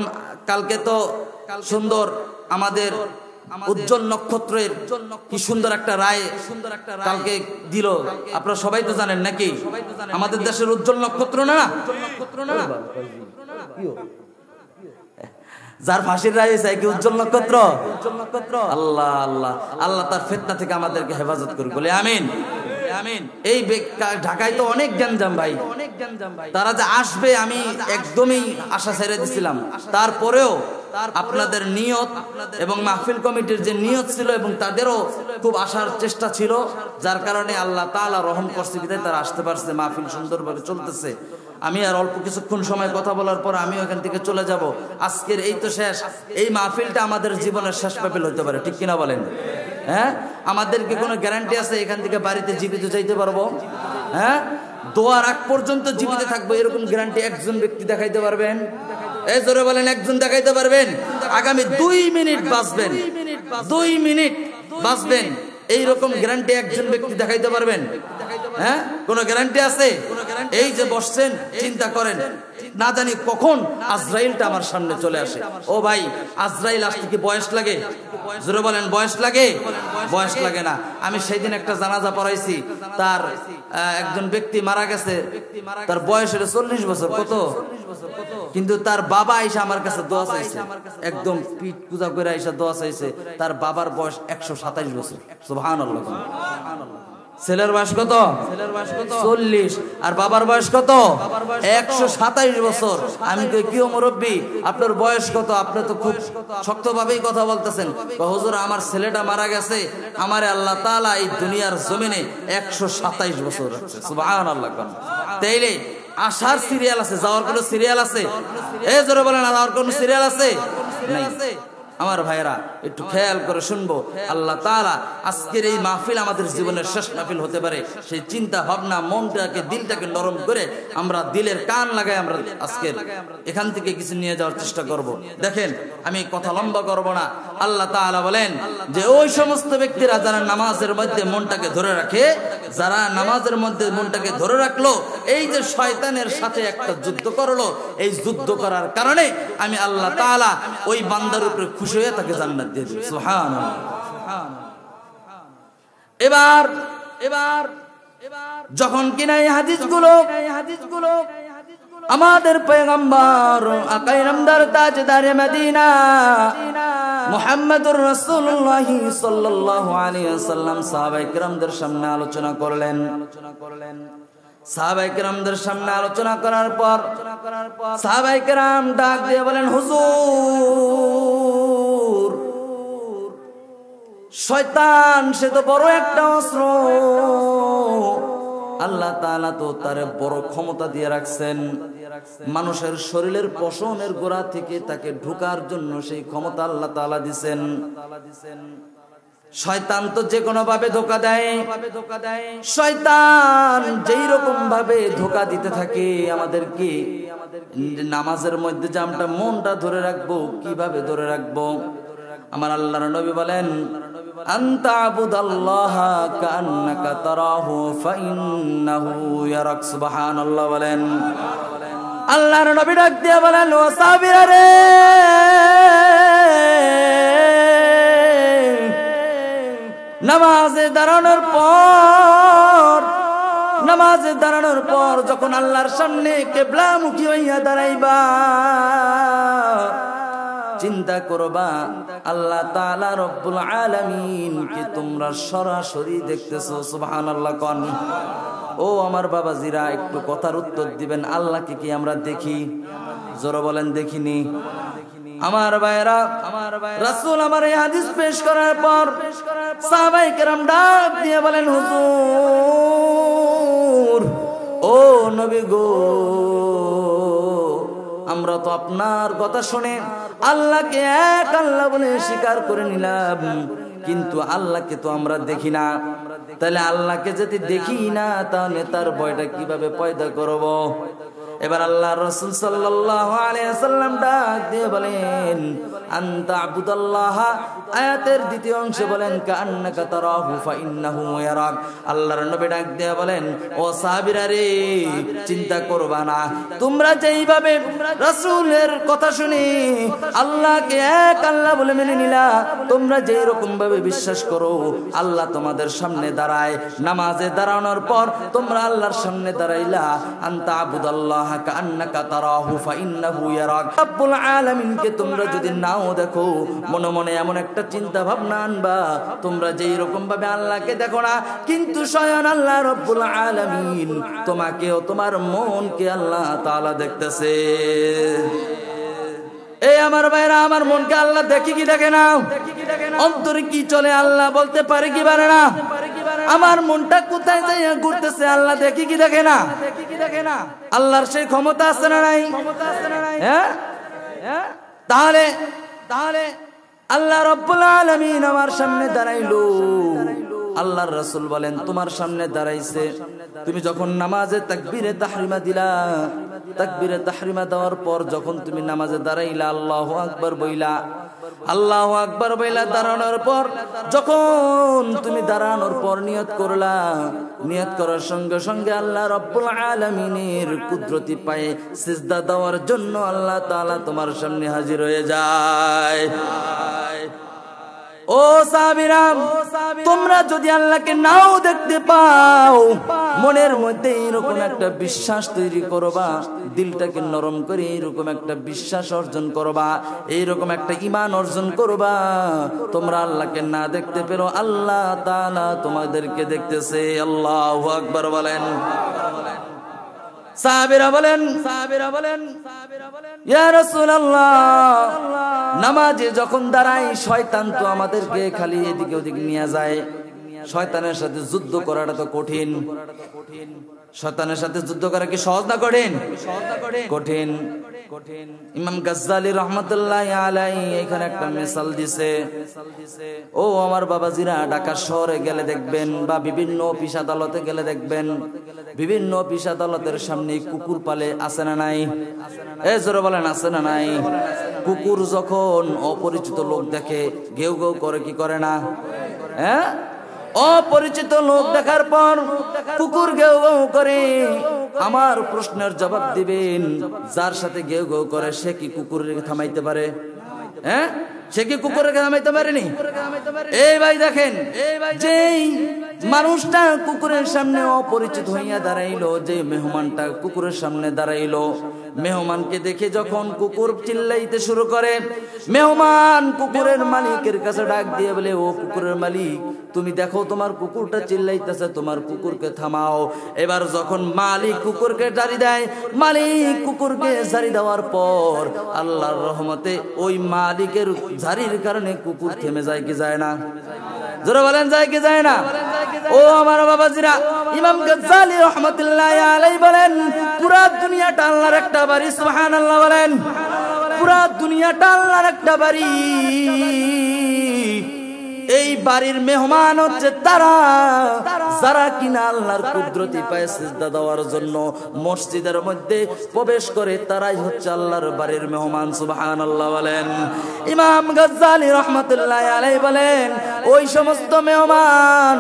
কালকে তো সুন্দর আমাদের উজ্জ্বল নক্ষত্রের কি সুন্দর একটা রায় কালকে দিল, আপনারা সবাই তো জানেন নাকি? আমাদের দেশের উজ্জ্বল নক্ষত্র না, যার ফাঁসির রায় চাই কি উজ্জ্বল নক্ষত্র? আল্লাহ আল্লাহ আল্লাহ তার ফিতনা থেকে আমাদেরকে হেফাজত করুক, বলে আমিন আমিন। এই ঢাকায় তো অনেক গ্যাঞ্জাম ভাই, তারা যে আসবে আমি একদমই আশা ছেড়ে দিছিলাম। তারপরেও আপনাদের নিয়ত এবং মাহফিল কমিটির যে নিয়ত ছিল এবং তাদেরও খুব আসার চেষ্টা ছিল, যার কারণে আল্লাহ তাআলা রহম করছে বিধায় তারা আসতে পারছে। মাহফিল সুন্দরভাবে চলতেছে। আমি আর অল্প কিছুক্ষণ সময় কথা বলার পর আমি এখান থেকে চলে যাব। আজকের এই তো শেষ, এই মাহফিলটা আমাদের জীবনের শেষ মাহফিল হতে পারে, ঠিক কিনা বলেন? হ্যাঁ, আমাদেরকে কোনো গ্যারান্টি আছে এখান থেকে বাড়িতে জীবিত যাইতে পারবো? হ্যাঁ, দোয়ার আগ পর্যন্ত জীবিত থাকবো এরকম গ্যারান্টি একজন ব্যক্তি দেখাইতে পারবেন? এই জোরে বলেন, একজন দেখাইতে পারবেন? আগামী 2 মিনিট বাঁচবেন, 2 মিনিট বাঁচবেন, এইরকম গ্যারান্টি একজন ব্যক্তি দেখাইতে পারবেন? হ্যাঁ, কোনো গ্যারান্টি আছে? এই যে বসছেন, চিন্তা করেন, না জানি কখন আজরাইলটা আমার সামনে চলে আসে। ও ভাই, আজরাইল আসতে কি বয়স লাগে? জোরে বলেন, বয়স লাগে? বয়স লাগে না। আমি সেই দিন একটা জানাজা পড়াইছি, তার একজন ব্যক্তি মারা গেছে, তার বয়স হলো 40 বছর। কত? কিন্তু তার বাবা আইসা আমার কাছে দোয়া চাইছে, একদম পিঠ পূজা করে আইসা দোয়া চাইছে। তার বাবার বয়স 127 বছর। সুবহানাল্লাহ। ছেলের বয়স কত? 40। আর বাবার বয়স কত? 127 বছর। আমি কই, কি মুরব্বি, আপনার বয়স কত? আপনি তো খুব শক্তভাবেই কথা বলতেছেন। হুজুর, আমার ছেলেটা মারা গেছে, আমারে আল্লাহ তাআলা এই দুনিয়ার জমিনে 127 বছর রাখছে। সুবহানাল্লাহ। তাইলে আসার সিরিয়াল আছে, যাওয়ার কোনো সিরিয়াল আছে? এই জোরে বলেন, যাওয়ার কোনো সিরিয়াল আছে? নাই। আমার ভাইরা, একটু খেয়াল করে শুনবো। আল্লাহ তাআলা আজকের এই মাহফিল আমাদের জীবনের শেষ মাহফিল হতে পারে, সেই চিন্তা ভাবনা মনটাকে দিলটাকে নরম করে আমরা দিলের কান লাগাই আমরা আজকের এখান থেকে কিছু নিয়ে যাওয়ার চেষ্টা করব। দেখেন, আমি কথা লম্বা করব না। আল্লাহ তাআলা বলেন যে ওই সমস্ত ব্যক্তিরা যারা নামাজের মধ্যে মনটাকে ধরে রাখে, যারা নামাজের মধ্যে মনটাকে ধরে রাখলো, এই যে শয়তানের সাথে একটা যুদ্ধ করলো, এই যুদ্ধ করার কারণে আমি আল্লাহ তাআলা ওই বান্দার উপরে খুশি হয়ে তাকে জান্নাত দিয়ে দেব। সুবহানাল্লাহ। এবার যখন কিনা এই হাদিসগুলো আমাদের পয়গম্বর আকাই নামদার তাজদারে মদিনা মুহাম্মদুর রাসূলুল্লাহ সাল্লাল্লাহু আলাইহি ওয়াসাল্লাম সাহাবায়ে কিরামদের সামনে আলোচনা করলেন। সাহাবায়ে কিরামদের সামনে আলোচনা করার পর সাহাবায়ে কিরাম ডাক দিয়ে বলেন, হুজুর, শয়তান সে তো বড় একটা অস্ত্র, আল্লাহ তাআলা তো তারে বড় ক্ষমতা দিয়ে রাখছেন। মানুষের শরীরের পশমের গোড়া থেকে তাকে ঢোকার জন্য সেই ক্ষমতা আল্লাহ তাআলা দিবেন। শয়তান তো যে কোনো ভাবে ধোঁকা দেয়। শয়তান যেই রকম ভাবে ধোঁকা দিতে থাকে আমাদেরকে, নামাজের মধ্যে যে আমরা মনটা ধরে রাখবো, কিভাবে ধরে রাখবো? আমার আল্লাহর নবী বলেন, আনতা আবুদাল্লাহা কান্নাকা তারাহু ফাইন্নাহু ইয়ারাক। সুবহানাল্লাহ বলেন। আল্লাহর নবী ডাক দিয়ে বলেন, ও সাহাবীরা রে, নামাজে দাঁড়ানোর পর যখন আল্লাহর সামনে কিবলামুখী হইয়া দাঁড়াইবা, চিন্তা করবা আল্লাহ তাআলা রব্বুল আলামিন কে তোমরা সরাসরি দেখতেছো। সুবহানাল্লাহ কোন। ও আমার বাবাজিরা, একটু কথার উত্তর দিবেন, আল্লাহকে কি আমরা দেখি? জোরে বলেন, দেখিনি। আমার ভাইরা, রাসূল আমার এই হাদিস পেশ করার পর সাহাবায়ে কেরাম ডাক দিয়ে বলেন, হুজুর, ও নবী গো, আমরা তো আপনার কথা শুনে আল্লাহকে এক আল্লাহ বলে স্বীকার করে নিলাম, কিন্তু আল্লাহকে তো আমরা দেখি না। তাহলে আল্লাহকে যদি দেখি না, তাহলে তার ভয়টা কিভাবে পয়দা করব? এবার আল্লাহর রাসূল সাল্লাল্লাহু আলাইহি ওয়াসাল্লাম ডাক দিয়ে বলেন, আনতা আবুদাল্লাহ, আয়াতের দ্বিতীয় অংশে বলেন কান্নাকা তারাহু ফাইন্নাহু ইয়ারাক। আল্লাহর নবী ডাক দিয়ে বলেন, ও সাহাবীরা রে, চিন্তা করবা না, তোমরা যেইভাবে রাসূলের কথা শুনে আল্লাহকে এক আল্লাহ বলে মেনে নিলা, তোমরা যেই রকম ভাবে বিশ্বাস করো আল্লাহ তোমাদের সামনে দাঁড়ায়, নামাজে দাঁড়ানোর পর তোমরা আল্লাহর সামনে দাঁড়াইলা, আনতা আবুদাল্লাহ কান্নাকা তারাহু ফাইন্নাহু ইয়ারাক। রব্বুল আলামিনকে তোমরা যদি নাও দেখো, মনে মনে এমন একটা চিন্তা ভাবনা আনবা, তোমরা যেই রকম ভাবে আল্লাহকে দেখো না, কিন্তু স্বয়ং আল্লাহ রব্বুল আলামিন তোমাকেও তোমার মনকে আল্লাহ তাআলা দেখতেছে। এই আমার ভাইরা, আমার মনকে আল্লাহ দেখে কি দেখে না? অন্তরে কি চলে আল্লাহ বলতে পারে কি পারে না? আমার মনটা কোথায় যাইয়া ঘুরতেছে আল্লাহ দেখে কি দেখে না? আল্লাহর সেই ক্ষমতা আছে না নাই? হ্যাঁ, তাহলে আল্লাহ রব্বুল আলামিন আমার সামনে দাঁড়াইলো। আল্লাহর রাসূল বলেন, তোমার সামনে দাঁড়াইছে, তুমি যখন নামাজে তাকবীরে তাহরিমা দিলা, তাকবীরে তাহরিমা দেওয়ার পর যখন তুমি নামাজে দাঁড়াইলা, আল্লাহু আকবার বইলা, আল্লাহু আকবার বইলা দাঁড়ানোর পর যখন তুমি দাঁড়ানোর পর নিয়ত করলা, নিয়ত করার সঙ্গে সঙ্গে আল্লাহ রব্বুল আলামিনের কুদরতি পায়ে সিজদা দেওয়ার জন্য আল্লাহ তাআলা তোমার সামনে হাজির হয়ে যায়। ও সাহাবীরা, তোমরা যদি আল্লাহকে নাও দেখতে পাও, মনের মধ্যে এরকম একটা বিশ্বাস তৈরি করবা, দিলটাকে নরম করে এরকম একটা বিশ্বাস অর্জন করবা, এইরকম একটা ঈমান অর্জন করবা, তোমরা আল্লাহকে না দেখতে পেরো, আল্লাহ তাআলা তোমাদেরকে দেখতেছে। আল্লাহু আকবার বলেন। সাহাবীরা বলেন, ইয়া রাসূলুল্লাহ, নামাজে যখন দাঁড়াই শয়তান তো আমাদেরকে খালি এদিকে ওদিকে নিয়ে যায়, শয়তানের সাথে যুদ্ধ করাটা তো কঠিন। শয়তানের সাথে যুদ্ধ করা কি সহজ না কঠিন? কঠিন। ইমাম গাজ্জালী রাহমাতুল্লাহি আলাইহি এখানে একটা মিসাল দিছে। ও আমার বাবাজিরা, ঢাকা শহরে গেলে দেখবেন বা বিভিন্ন অফিস আদালতে গেলে দেখবেন, বিভিন্ন অফিস আদালতের সামনে কুকুর পালে, আছে না নাই? জোরে বলেন, আছে না নাই? কুকুর যখন অপরিচিত লোক দেখে ঘেউ ঘেউ করে, কি করে না? হ্যাঁ, অপরিচিত লোক দেখার পর কুকুর ঘেউ ঘেউ করে। আমার প্রশ্নের জবাব দিবেন, যার সাথে ঘেউ ঘেউ করে সে কি কুকুরকে থামাইতে পারে? হ্যাঁ, সে কি কুকুরকে থামাইতে পারেনি? এই ভাই দেখেন, যেই মানুষটা কুকুরের সামনে অপরিচিত হইয়া দাঁড়াইলো, যে মেহমানটা কুকুরের সামনে দাঁড়াইলো, মেহমানকে দেখে যখন কুকুর চিল্লাইতে শুরু করে, মেহমান কুকুরের মালিকের কাছে ডাক দিয়ে বলে, ও কুকুরের মালিক, তুমি দেখো তোমার কুকুরটা চিল্লাইতেছে, তোমার কুকুরকে থামাও। এবার যখন মালিক কুকুরকে জারি দেয়, মালিক কুকুরকে জারি দেওয়ার পর আল্লাহর রহমতে ওই মালিকের জারির কারণে কুকুর থেমে যায় কি যায় না? জোরে বলেন, যায় কি যায় না? ও আমার বাবাজিরা, ইমাম গাজ্জালী রাহমাতুল্লাহি আলাইহি বলেন, পুরা দুনিয়াটা আল্লাহর একটা বাড়ি। সুবহানাল্লাহ বলেন। পুরা দুনিয়াটা আল্লাহর একটা বাড়ি। এই বাড়ির মেহমান হচ্ছে তারা যারা কিনা আল্লাহর কুদরতি পায়ে সিজদা দেওয়ার জন্য মসজিদের মধ্যে প্রবেশ করে, তারাই হচ্ছে আল্লাহর বাড়ির মেহমান। সুবহানাল্লাহ বলেন। ইমাম গাজ্জালী রাহমাতুল্লাহি আলাইহি বলেন, ওই সমস্ত মেহমান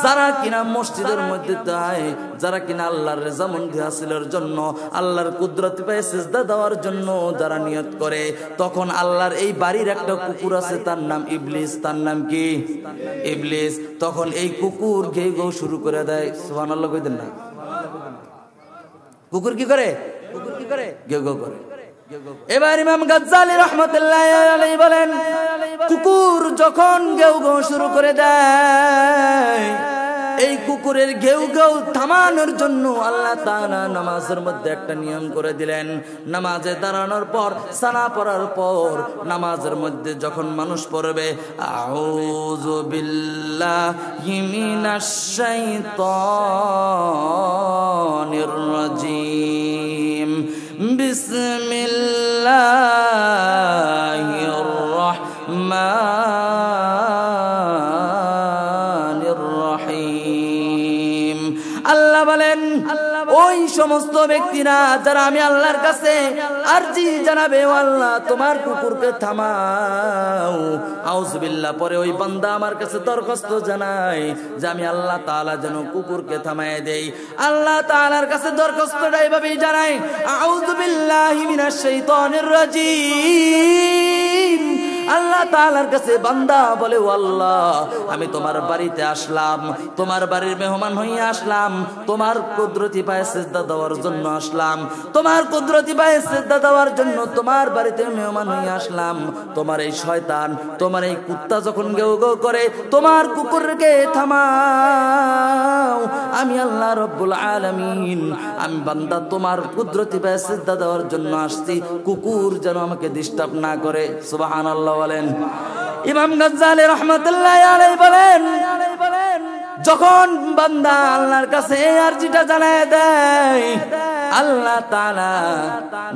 যারা কিনা মসজিদের মধ্যে যায়, যারা কিনা আল্লাহর রেজামন্দি হাসিলের জন্য, আল্লাহর কুদরতি পায়ে সিজদা দেওয়ার জন্য যারা নিয়ত করে, তখন আল্লাহর এই বাড়ির একটা কুকুর আছে, তার নাম ইবলিস। তার নাম কি? ইবলিস। তখন এই কুকুর ঘেউ ঘেউ শুরু করে দেয়। সুবহানাল্লাহ কইতেন না? কুকুর কি করে? কুকুর কি করে? ঘেউ ঘেউ করে। এবার ইমাম গাজ্জালী রাহমাতুল্লাহি আলাইহি বলেন, কুকুর যখন ঘেউ ঘেউ শুরু করে দেয়, এই কুকুরের ঘেউ ঘেউ থামানোর জন্য আল্লাহ তাআলা নামাজের মধ্যে একটা নিয়ম করে দিলেন। নামাজে দাঁড়ানোর পর, সানা পড়ার পর, নামাজের মধ্যে যখন মানুষ পড়বে, আউযু বিল্লাহি মিনাশ শাইতানির রাজিম, বিসমিল্লাহির রাহমানির রহিম। আল্লাহ বলেন, ওই সমস্ত ব্যক্তিরা যারা আমি আল্লাহর কাছে আরজি জানাবে, ও আল্লাহ তোমার কুকুরকে থামাও, আউযুবিল্লাহ পরে ওই বান্দা আমার কাছে দরখাস্ত জানায় যে আমি আল্লাহ তাআলা যেন কুকুরকে থামায় দেই। আল্লাহ তাআলার কাছে দরখাস্তটা এইভাবেই জানায়, আউযু বিল্লাহি মিনাশ শাইতানির রাজিম। আল্লাহ তাআলার কাছে বান্দা বলে, ও আল্লাহ আমি তোমার বাড়িতে আসলাম, তোমার বাড়ির মেহমান হইয়া আসলাম, তোমার কুদরতি পায়ে সিজদা দেওয়ার জন্য আসলাম, তোমার কুদরতি পায়ে সিজদা দেওয়ার জন্য তোমার বাড়িতে মেহমান হইয়া আসলাম। তোমার এই শয়তান, তোমার এই কুত্তা যখন গেউ গেউ করে, তোমার কুকুরকে থামাও। আমি আল্লাহ রব্বুল আলামিন, আমি বান্দা তোমার কুদরতি পায়ে সিজদা দেওয়ার জন্য আসছি, কুকুর যেন আমাকে ডিস্টার্ব না করে। সুবহানাল্লাহ বলেন। ইমাম গাজ্জালী রাহমাতুল্লাহি আলাইহি বলেন, যখন বান্দা আল্লাহর কাছে এই আরজিটা জানায় দেয়, আল্লাহ তাআলা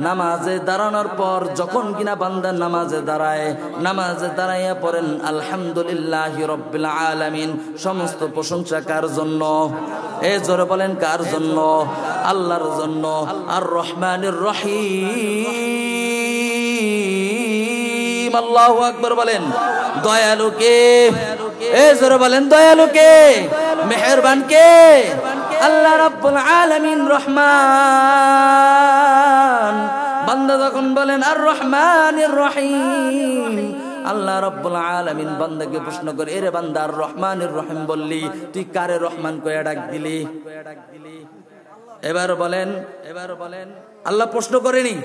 নামাজে দাঁড়ানোর পর যখন কিনা বান্দা নামাজে দাঁড়ায়, নামাজে দাঁড়াইয়া পড়েন আলহামদুলিল্লাহি রাব্বিল আলামিন। সমস্ত প্রশংসা কার জন্য? জোরে বলেন, কার জন্য? আল্লাহর জন্য। আর রহমানির রহিম। আল্লাহু আকবার বলেন। দয়ালু কে? জোরে বলেন, দয়ালু কে? মেহেরবান কে? আল্লাহ রাব্বুল আলামিন রহমান। বান্দা যখন বলেন আর রহমানির রহিম, আল্লাহ রাব্বুল আলামিন বান্দাকে প্রশ্ন করে, এরে বান্দা আর রহমানির রহিম বললি, তুই কারে রহমান কইয়া ডাক দিলি? এবার বলেন, আল্লাহ প্রশ্ন করেনি?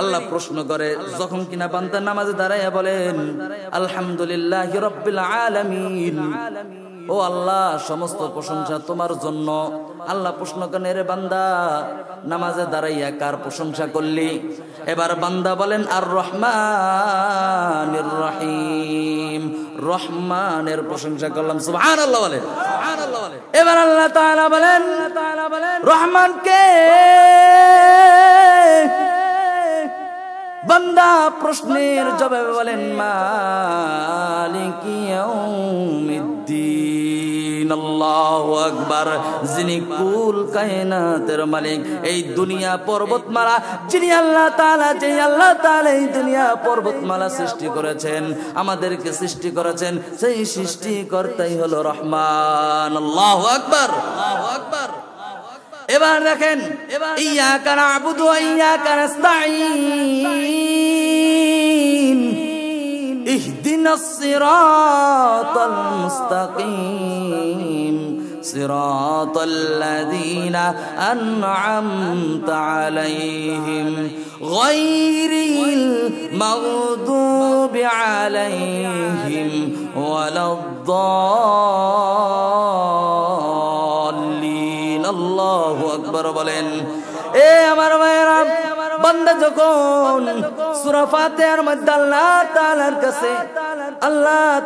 আল্লাহ প্রশ্ন করে যখন কিনা বান্দা নামাজে দাঁড়াইয়া বলেন আলহামদুলিল্লাহি রাব্বিল আলামিন, ও আল্লাহ সমস্ত প্রশংসা তোমার জন্য। আল্লাহ প্রশ্ন করেন, রে বান্দা নামাজে দাঁড়াইয়া কার প্রশংসা করলি? এবার বান্দা বলেন আর রহমানির রহিম। রহমানের প্রশংসা করলাম। সুবহানাল্লাহ বলেন। এবার আল্লাহ তাআলা বলেন রহমানকে বান্দা প্রশ্নের জবাবে বলেন মালিকি ইয়াউমিদ্দিন। আল্লাহু আকবার। যিনি কুল কায়নাতের মালিক, এই দুনিয়া পর্বতমালা যিনি আল্লাহ তাআলা, যে আল্লাহ তাআলা এই দুনিয়া পর্বতমালা সৃষ্টি করেছেন, আমাদেরকে সৃষ্টি করেছেন, সেই সৃষ্টিকর্তাই হলো রহমান। আল্লাহু আকবার, আল্লাহু আকবার। এবার দেখেন ইয়াকা না'বুদু ওয়া ইয়াকা নাস্তাঈন ইহদিনাস সিরাতাল মুস্তাকিম সিরাতাল লাযীনা আন'আমতা আলাইহিম গায়রিল মাগদুবি আলাইহিম ওয়ালাদ-দাল্লিন। আল্লাহু আকবার বলেন। এ আমার ভাইরা, বান্দা যখন সূরা ফাতিহার মধ্যে আল্লাহ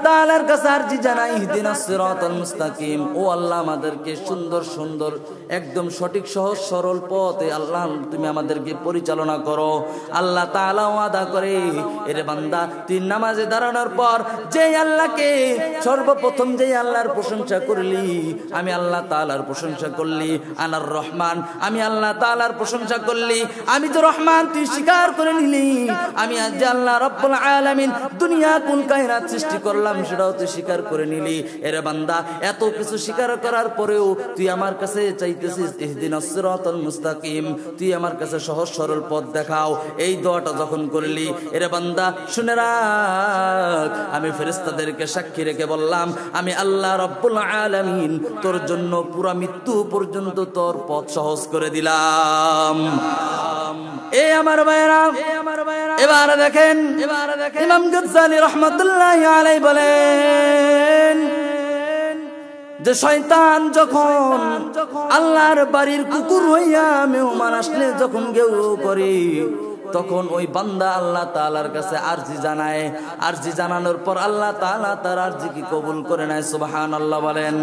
তাআলার কাছে আরজি জানাই ইহদিনাস সিরাতাল মুস্তাকিম, ও আল্লাহ আমাদেরকে সুন্দর সুন্দর একদম সঠিক সহজ সরল পথে আল্লাহ তুমি আমাদেরকে পরিচালনা করো। আল্লাহ তাআলা ওয়াদা করে, এর বান্দা তুই নামাজে দাঁড়ানোর পর যে আল্লাহকে সর্বপ্রথম যে আল্লাহর প্রশংসা করলি, আমি আল্লাহ তাআলার প্রশংসা করলি, আনার রহমান, আমি আল্লাহ তাআলার প্রশংসা করলি, আমি তো রহমান তুই স্বীকার করে নিলি, আমি আজ যে আল্লাহ রাব্বুল আলামিন দুনিয়া কুল কায়নাত সৃষ্টি করলাম সেটাও তুই স্বীকার করে নিলি। এর বান্দা এত কিছু স্বীকার করার পরেও তুই আমার কাছে চাইতেছিস ইহদিনাস সিরাতাল মুস্তাকিম, তুই আমার কাছে সহজ সরল পথ দেখাও। এই দোয়াটা যখন করলি, এর বান্দা শুনে রাখ, আমি ফেরেশতাদেরকে সাক্ষী রেখে বললাম, আমি আল্লাহ রাব্বুল আলামিন তোর জন্য পুরা মৃত্যু পর্যন্ত তোর পথ সহজ করে দিলাম। এ আমার ভাইরা, এবার দেখেন ইমাম গাজ্জালী রাহমাতুল্লাহি আলাইহি বলেন যে শয়তান যখন আল্লাহর বাড়ির কুকুর হইয়া মেহমান আসলে যখন গেউ করে, তখন ওই বান্দা আল্লাহ তাআলার কাছে আরজি জানায়। আরজি জানানোর পর আল্লাহ তাআলা তার আরজি কি কবুল করে নেয়। সুবহানাল্লাহ বলেন।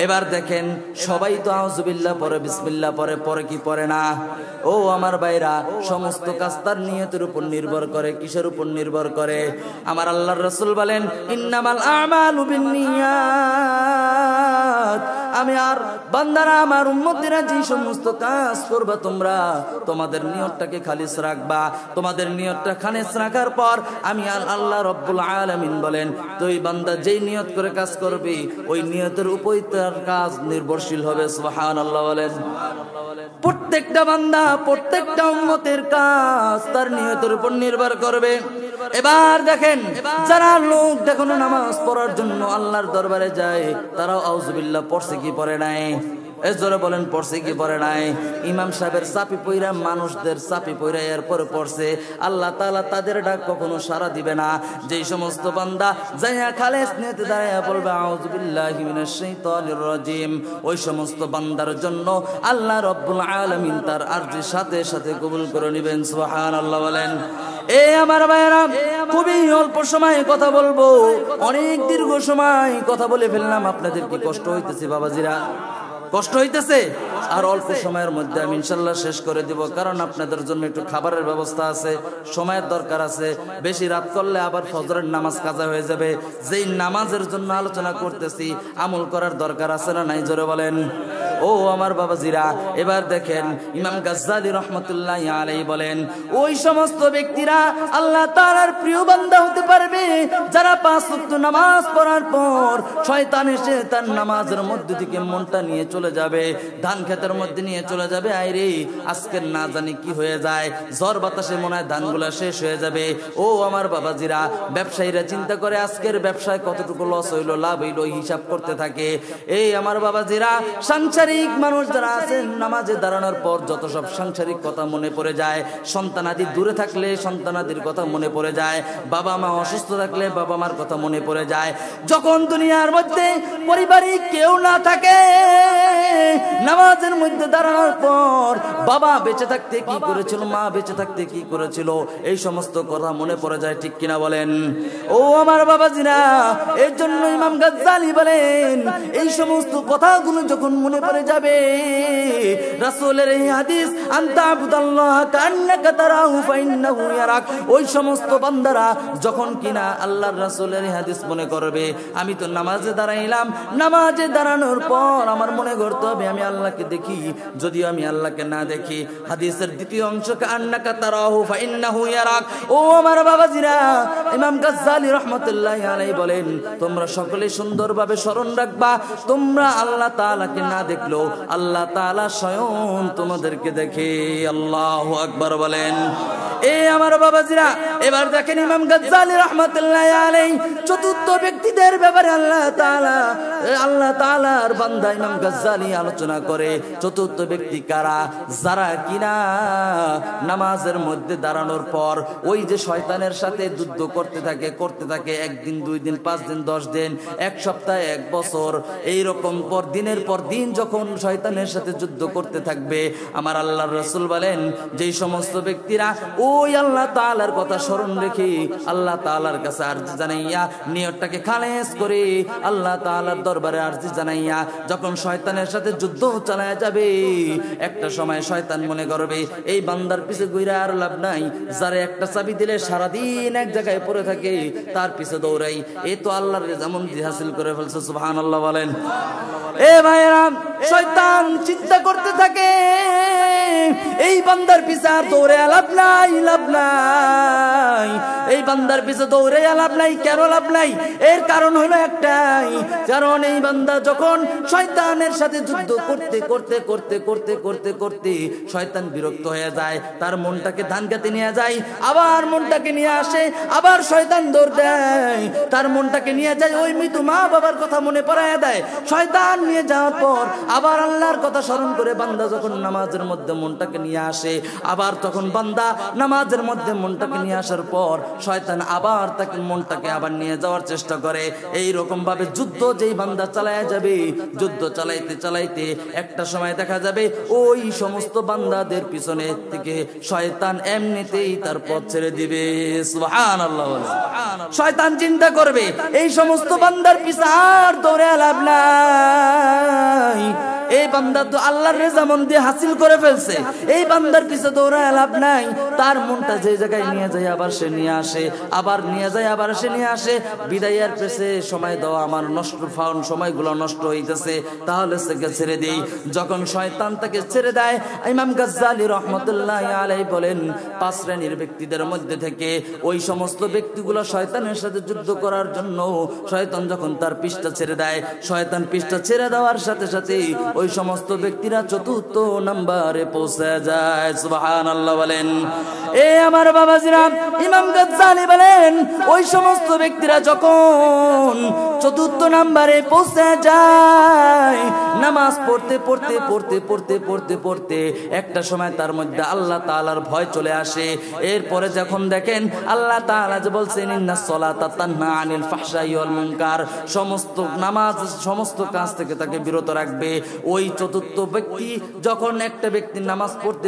এবার দেখেন সবাই তো আউযুবিল্লাহ পড়ে, বিসমিল্লাহ পড়ে, পড়ে কি পড়ে না? ও আমার ভাইরা, সমস্ত কাজ তার নিয়তের উপর নির্ভর করে। কিসের উপর নির্ভর করে? আমার আল্লাহর রাসূল বলেন ইন্নামাল আমালু বিন্নিয়াত। আমি আর বান্দারা, আমার উম্মতেরা যে সমস্ত কাজ করবা তোমরা, তোমাদের নিয়তটাকে খালিস রাখবা। তোমাদের নিয়তটা খালিস রাখার পর আমি আল্লাহ রাব্বুল আলামিন বলেন, তুই বান্দা যেই নিয়ত করে কাজ করবি ওই নিয়তের উপরই তার কাজ নির্ভরশীল হবে। সুবহানাল্লাহ বলেন। প্রত্যেকটা বান্দা, প্রত্যেকটা উম্মতের কাজ তার নিয়তের উপর নির্ভর করবে। এবার দেখেন যারা লোক দেখুন নামাজ পড়ার জন্য আল্লাহর দরবারে যায়, তারাও আউযুবিল্লাহ পড়ছে কি পড়ে নাই? এজরে বলেন পড়ছে কি পড়ে নাই? ইমাম সাহেবের চাপি পইরা, মানুষদের চাপি পইরা এরপরে পড়ছে। আল্লাহ তাআলা তাদের ডাক কখনো সাড়া দিবে না। যেই সমস্ত বান্দা যাইয়া খালেস নিয়তে দাঁড়াইয়া বলবে আউযুবিল্লাহি মিনাশ শাইতানির রাজিম, ওই সমস্ত বান্দার জন্য আল্লাহ রাব্বুল আলামিন তার আরজি সাথে সাথে কবুল করে নেবেন। সুবহানাল্লাহ বলেন। এ আমার ভাইরা, খুবই অল্প সময় কথা বলবো, অনেক দীর্ঘ সময় কথা বলে ফেললাম। আপনাদের কি কষ্ট হইতেছে বাবাজিরা? কষ্ট হইতেছে? আর অল্প সময়ের মধ্যে আমি ইনশাল্লাহ শেষ করে দিব, কারণ আপনাদের জন্য একটু খাবারের ব্যবস্থা আছে, সময়ের দরকার আছে। বেশি রাত করলে আবার ফজরের নামাজ কাজা হয়ে যাবে। যেই নামাজের জন্য আলোচনা করতেছি আমল করার দরকার আছে না নাই? জোরে বলেন। ও আমার বাবাজিরা, এবার দেখেন ইমাম গাজ্জালী রাহমাতুল্লাহি আলাইহি বলেন, ওই সমস্ত ব্যক্তিরা আল্লাহ তাআলার প্রিয় বান্দা হতে পারবে যারা 5 ওয়াক্ত নামাজ পড়ার পর শয়তান এসে তার নামাজের মধ্যে থেকে মনটা নিয়ে চলে যাবে, ধান ক্ষেতের মধ্যে নিয়ে চলে যাবে। আইরে আজকের না জানি কি হয়ে যায়, ঝড় বাতাসে মনে হয় ধানগুলা শেষ হয়ে যাবে। ও আমার বাবাজিরা, ব্যবসায়ীরা চিন্তা করে আজকের ব্যবসায় কতটুকু লস হইলো, লাভ হইলো, হিসাব করতে থাকে। এই আমার বাবাজিরা, সাংসারিক পারিবারিক মানুষ যারা আছেন নামাজে দাঁড়ানোর পর যত সব সাংসারিক কথা মনে পড়ে যায়, সন্তানাদি দূরে থাকলে সন্তানাদির কথা মনে পড়ে যায়, বাবা মা অসুস্থ থাকলে বাবা মার কথা মনে পড়ে যায়। যখন দুনিয়ার মধ্যে পারিবারিক কেউ না থাকে, নামাজের মধ্যে দাঁড়ানোর পর বাবা বেঁচে থাকতে কি করেছিল, মা বেঁচে থাকতে কি করেছিল, এই সমস্ত কথা মনে পড়ে যায়। ঠিক কিনা বলেন? ও আমার বাবাজিরা, এর জন্য ইমাম গাজ্জালী বলেন এই সমস্ত কথাগুলো যখন মনে পড়ে যাবে, রাসূলের এই হাদিস আনতা আবুদাল্লাহ কান্নাকা তারাহু ফাইন্নাহু ইয়ারাক, ওই সমস্ত বান্দারা যখন কিনা আল্লাহর রাসূলের এই হাদিস মনে করবে, আমি তো নামাজে দাঁড়াইলাম, নামাজে দাঁড়ানোর পর আমার মনে করতে হবে আমি আল্লাহকে দেখি, যদিও আমি আল্লাহকে না দেখি। হাদিসের দ্বিতীয় অংশ কান্নাকা তারাহু ফাইন্নাহু ইয়ারাক। ও আমার বাবাজিরা, ইমাম গাজ্জালী রাহমাতুল্লাহি আলাইহি বলেন তোমরা সকলে সুন্দরভাবে স্মরণ রাখবা, তোমরা আল্লাহ তাআলাকে না দেখলেও আল্লাহ তাআলা স্বয়ং তোমাদেরকে দেখে। আল্লাহু আকবার বলেন। এ আমার বাবাজিরা, এবার দেখেন ইমাম গাজ্জালী রাহমাতুল্লাহি আলাইহি চতুর্থ ব্যক্তিদের ব্যাপারে আল্লাহ তাআলার বান্দা ইমাম গাজ্জালী আলোচনা করে। চতুর্থ ব্যক্তি কারা? যারা কিনা নামাজের মধ্যে দাঁড়ানোর পর ওই যে শয়তানের সাথে যুদ্ধ করতে থাকে একদিন, 2 দিন, 5 দিন, 10 দিন, 1 সপ্তাহ, 1 বছর, এইরকম পর দিনের পর দিন যখন শয়তানের সাথে যুদ্ধ করতে থাকবে, আমার আল্লাহর রাসূল বলেন যেই সমস্ত ব্যক্তিরা ওই আল্লাহ তাআলার কথা স্মরণ রেখে আল্লাহ তাআলার কাছে আরজি জানাইয়া নিয়তটাকে খালেস করে আল্লাহ তাআলার দরবারে আরজি জানাইয়া যখন শয়তানের সাথে যুদ্ধ চালায়া যাবে, একটা সময় শয়তান মনে করবে এই বান্দার পিছে ঘুরে আর লাভ নাই, যারে একটা চাবি দিলে সারাদিন এক জায়গায় পড়ে থাকে তার পিছে দৌড়াই, এই তো আল্লাহর রেজামন্দি হাসিল করে ফেলছে। সুবহানাল্লাহ বলেন। এ ভাইরা, শয়তান চিন্তা করতে থাকে এই বান্দার পিছে আর দৌড়ে লাভ নাই, এই বান্দার পিছে দৌড়ে লাভ নাই। কেন লাভ নাই? এর কারণ হলো একটাই, কারণ এই বান্দা যখন শয়তানের সাথে যুদ্ধ করতে শয়তান বিরক্ত হয়ে যায়, তার মনটাকে ধান খেতে নিয়ে যায়, আবার মনটাকে নিয়ে আসে, আবার শয়তান দৌড় দেয়, তার মনটাকে নিয়ে যায় ওই মৃত্যু মা বাবার কথা মনে পড়ায় দেয়। শয়তান নিয়ে যাওয়ার পর আবার আল্লাহর কথা স্মরণ করে বান্দা যখন নামাজের মধ্যে মনটাকে নিয়ে আসে, আবার তখন বান্দা নামাজের মধ্যে মনটাকে নিয়ে আসার পর শয়তান আবার তাকে মনটাকে আবার নিয়ে যাওয়ার চেষ্টা করে। এই রকম ভাবে যুদ্ধ যেই বান্দা চালায়া যাবে, যুদ্ধ চালাইতে একটা সময় দেখা যাবে ওই সমস্ত বান্দাদের পিছনে থেকে শয়তান এমনিতেই তার পথ ছেড়ে দিবে। সুবহানাল্লাহ বলে। শয়তান চিন্তা করবে এই সমস্ত বান্দার পিছে আর দৌড়ে লাভ নাই, এই বান্দা তো আল্লাহর রেজামন্দি হাসিল করে ফেলছে, এই বান্দার পিছে দৌড়ায় লাভ নাই। তার মনটা যে জায়গায় নিয়ে যায় আবার সে নিয়ে আসে, আবার নিয়ে যায় আবার সে নিয়ে আসে। বিদায়ের পেছে সময় দেওয়া আমার সময়গুলো নষ্ট হইতেছে, তাহলে সেকে ছেড়ে দেই। যখন শয়তান তাকে ছেড়ে দেয়, ইমাম গাজ্জালী রাহমাতুল্লাহি আলাইহি বলেন 5 শ্রেণীর ব্যক্তিদের মধ্যে থেকে ওই সমস্ত ব্যক্তিগুলো শয়তানের সাথে যুদ্ধ করার জন্য শয়তান যখন তার পৃষ্ঠা ছেড়ে দেয়, শয়তান পৃষ্ঠা ছেড়ে দেওয়ার সাথে সাথে ওই সমস্ত ব্যক্তিরা 4র্থ নম্বরে পৌঁছে যায়। সুবহানাল্লাহ বলেন। এ আমার বাবাজিরা, ইমাম গাজ্জালী বলেন ওই সমস্ত ব্যক্তিরা যখন 4র্থ নম্বরে পৌঁছে যায়, নামাজ পড়তে একটা সময় তার মধ্যে আল্লাহ তাআলার ভয় চলে আসে। এরপরে যখন দেখেন আল্লাহ তাআলা যে বলছেন ইন্নাস সালাতা তানহা আনিল ফাহশাই ওয়াল মুনকার, সমস্ত নামাজ সমস্ত কাজ থেকে তাকে বিরত রাখবে। ওই 4র্থ ব্যক্তি যখন একটা ব্যক্তি নামাজ পড়তে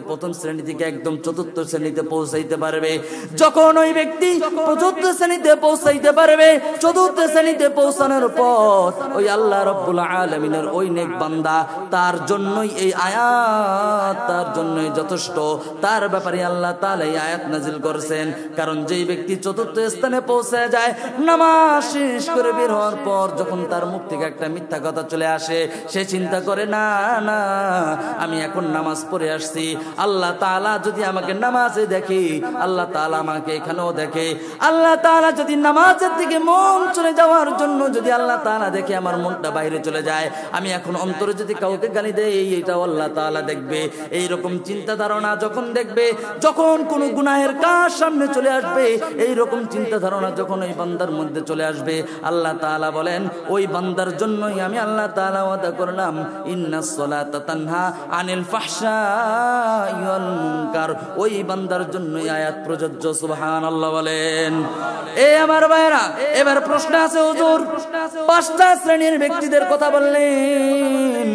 1ম শ্রেণী থেকে একদম 4র্থ শ্রেণীতে পৌঁছাইতে পারবে, যখন ওই ব্যক্তি 4র্থ শ্রেণীতে পৌঁছাইতে পারবে, 4র্থ শ্রেণীতে পৌঁছানোর পর ওই আল্লাহ রাব্বুল আলামিনের ওই নেক বান্দা, তার জন্যই এই আয়াত, তার জন্যই যথেষ্ট। তার ব্যাপারে আল্লাহ তাআলা এই আয়াত নাযিল করেছেন, কারণ যেই ব্যক্তি 4র্থ স্থানে পৌঁছে যায়, নামাজ শেষ করে বের হওয়ার পর যখন তার মুখ থেকে একটা মিথ্যা কথা চলে আসে, সে চিন্তা করে না আমি এখন নামাজ পড়ে আসছি, আল্লাহ তাআলা যদি আমাকে নামাজে দেখে, আল্লাহ তাআলা আমাকে এখানেও দেখে, আল্লাহ তাআলা যদি নামাজের দিকে মন চলে যাওয়ার জন্য যদি আল্লাহ তাআলা দেখে আমার মনটা বাইরে চলে যায়, আমি এখন অন্তরে যদি কাউকে গালি দেই এটাও আল্লাহ তাআলা দেখবে। এইরকম চিন্তা ধারণা যখন দেখবে, যখন কোন গুনাহের কাজ সামনে চলে আসবে, এইরকম চিন্তা ধারণা যখন ওই বান্দার মধ্যে চলে আসবে, আল্লাহ তাআলা বলেন ওই বান্দার জন্যই আমি আল্লাহ তাআলা ওয়াদা করলাম ইন্নাস সালাতা তানহা আনিল ফাহশাই ওয়াল মুনকার। ওই বান্দার জন্য আয়াত প্রযোজ্য। সুবহানাল্লাহ বলেন। আমার ভাইরা, এবার প্রশ্ন আছে হুজুর, পাঁচটা শ্রেণীর ব্যক্তিদের কথা বললেন,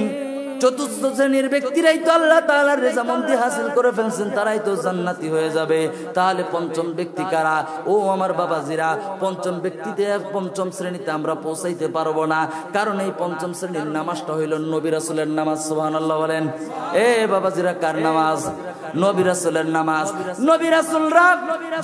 চতুর্থ শ্রেণীর ব্যক্তিরাই তো আল্লাহ তাআলার রেজামন্দি হাসিল করে ফেলছেন, তারাই তো জান্নাতি হয়ে যাবে। তাহলে পঞ্চম ব্যক্তি কারা? ও আমার বাবাজিরা, পঞ্চম শ্রেণীতে আমরা পৌঁছাইতে পারবো না, কারণ এই পঞ্চম শ্রেণীর নামাজটা হইল নবী রাসূলের নামাজ। সুবহানাল্লাহ বলেন। বাবাজিরা, কার নামাজ? নবী রাসূলের নামাজ। নবী রাসূলরা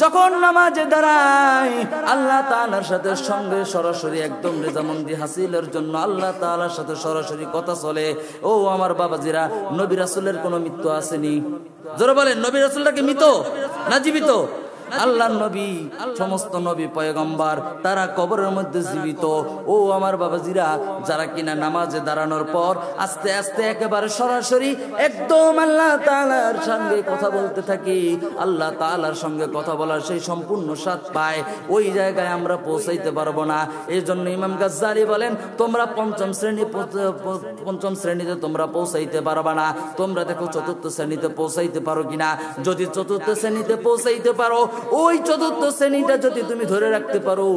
যখন নামাজে দাঁড়ায় আল্লাহ তাআলার সাথে সঙ্গে সরাসরি একদম রেজামন্দি হাসিলের জন্য আল্লাহ তাআলার সাথে সরাসরি কথা চলে। ও আমার বাবাজিরা, নবী রাসূলের কোনো মৃত্যু আসেনি? জোরে বলেন, নবী রাসূলরা কি মৃত না জীবিত? আল্লাহর নবী, সমস্ত নবী পয়গম্বর তারা কবরের মধ্যে জীবিত। ও আমার বাবাজিরা, যারা কিনা নামাজে দাঁড়ানোর পর আস্তে আস্তে একেবারে সরাসরি একদম আল্লাহ তাআলার সঙ্গে কথা বলতে থাকি, আল্লাহ তাআলার সঙ্গে কথা বলার সেই সম্পূর্ণ স্বাদ পায়, ওই জায়গায় আমরা পৌঁছাইতে পারবো না। এই জন্য ইমাম গাজ্জালি বলেন, তোমরা পঞ্চম শ্রেণীতে তোমরা পৌঁছাইতে পারবা না, তোমরা দেখো চতুর্থ শ্রেণীতে পৌঁছাইতে পারো কিনা। যদি চতুর্থ শ্রেণীতে পৌঁছাইতে পারো, ওই চতুর্থ শ্রেণীটা যদি তুমি ধরে রাখতে পারো,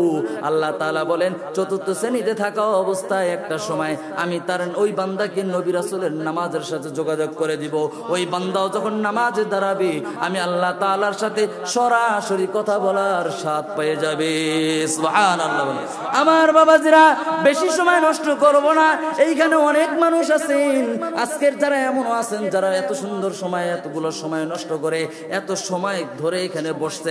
আল্লাহ তাআলা বলেন চতুর্থ শ্রেণীতে থাকা অবস্থায় একটা সময় আমি তার ওই বান্দাকে নবী রাসূলের নামাজের সাথে যোগাযোগ করে দিব। ওই বান্দাও যখন নামাজে দাঁড়াবে, আমি আল্লাহ তাআলার সাথে সরাসরি কথা বলার স্বাদ পেয়ে যাবে। সুবহানাল্লাহ। আমার বাবাজিরা, বেশি সময় নষ্ট করব না। এইখানে অনেক মানুষ আছেন, আজকের যারা এমন আছেন যারা এত সুন্দর সময়, এতগুলো সময় নষ্ট করে এত সময় ধরে এখানে বসছেন,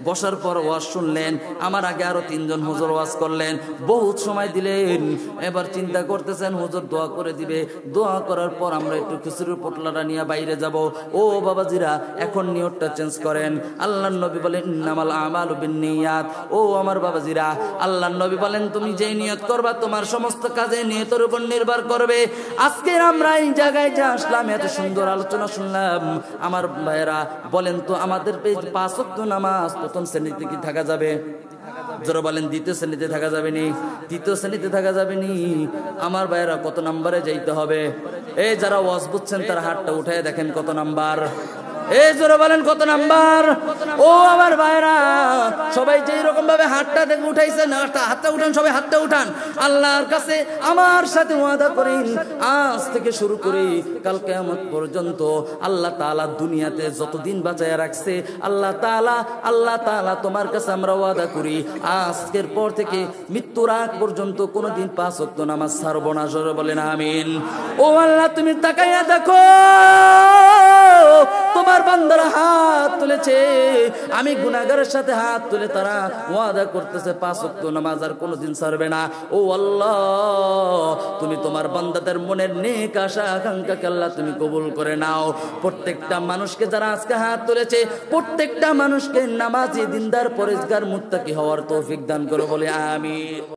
বসার পর ওয়াজ শুনলেন, আমার আগে আরো 3 জন হুজুর ওয়াজ করলেন, বহুত সময় দিলেন, এবার চিন্তা করতেছেন হুজুর দোয়া করে দিবে, দোয়া করার পর আমরা একটু খিচুড়ির পোটলাটা নিয়ে বাইরে যাব। ও বাবাজিরা, এখন নিয়তটা চেঞ্জ করেন। আল্লাহর নবী বলেন ইন্নামাল আমালু বিন্নিয়াত। ও আমার বাবাজিরা, আল্লাহর নবী বলেন তুমি যেই নিয়ত করবা তোমার সমস্ত কাজে নিয়তের উপর নির্ভর করবে। আজকে আমরা এই জায়গায় যে আসলাম, এত সুন্দর আলোচনা শুনলাম, আমার ভাইয়েরা বলেন তো আমাদের 5 ওয়াক্ত নামাজ প্রথম শ্রেণীতে কি থাকা যাবে? যারা বলেন দ্বিতীয় শ্রেণীতে থাকা যাবে নি, তৃতীয় শ্রেণীতে থাকা যাবে নি? আমার ভাইয়েরা, কত নাম্বারে যাইতে হবে? যারা ওয়াজ বুঝছেন তারা হাতটা উঠায় দেখেন কত নাম্বার। জোরে বলেন কত নাম্বার? ও আমার ভাইরা, সবাই যেই রকম ভাবে হাতটা দেখে উঠাইছেন, হাতটা উঠান, সবাই হাতটা উঠান। আল্লাহর কাছে আমার সাথে ওয়াদা করেন, আজ থেকে শুরু করে কাল কিয়ামত পর্যন্ত আল্লাহ তাআলা দুনিয়াতে যতদিন বাঁচায়া রাখছে, আল্লাহ তাআলা তোমার কাছে আমরা ওয়াদা করি, আজকের পর থেকে মৃত্যুর আগ পর্যন্ত কোনোদিন 5 ওয়াক্ত নামাজ ছাড়ব না। জোরে বলেন আমিন। ও আল্লাহ, তুমি তাকাইয়া দেখো, তোমার বান্দারা হাত তুলেছে, আমি গুনাহগারের সাথে হাত তুলে তারা ওয়াদা করতেছে 5 ওয়াক্ত নামাজ আর কোনোদিন ছাড়বে না। ও আল্লাহ, তুমি তোমার বান্দাদের মনের নেক আশা আকাঙ্ক্ষাকে আল্লাহ তুমি কবুল করে নাও। প্রত্যেকটা মানুষকে যারা আজকে হাত তুলেছে, প্রত্যেকটা মানুষকে নামাজি, দিনদার, পরেজগার, মুত্তাকি হওয়ার তৌফিক দান করো, বলে আমিন।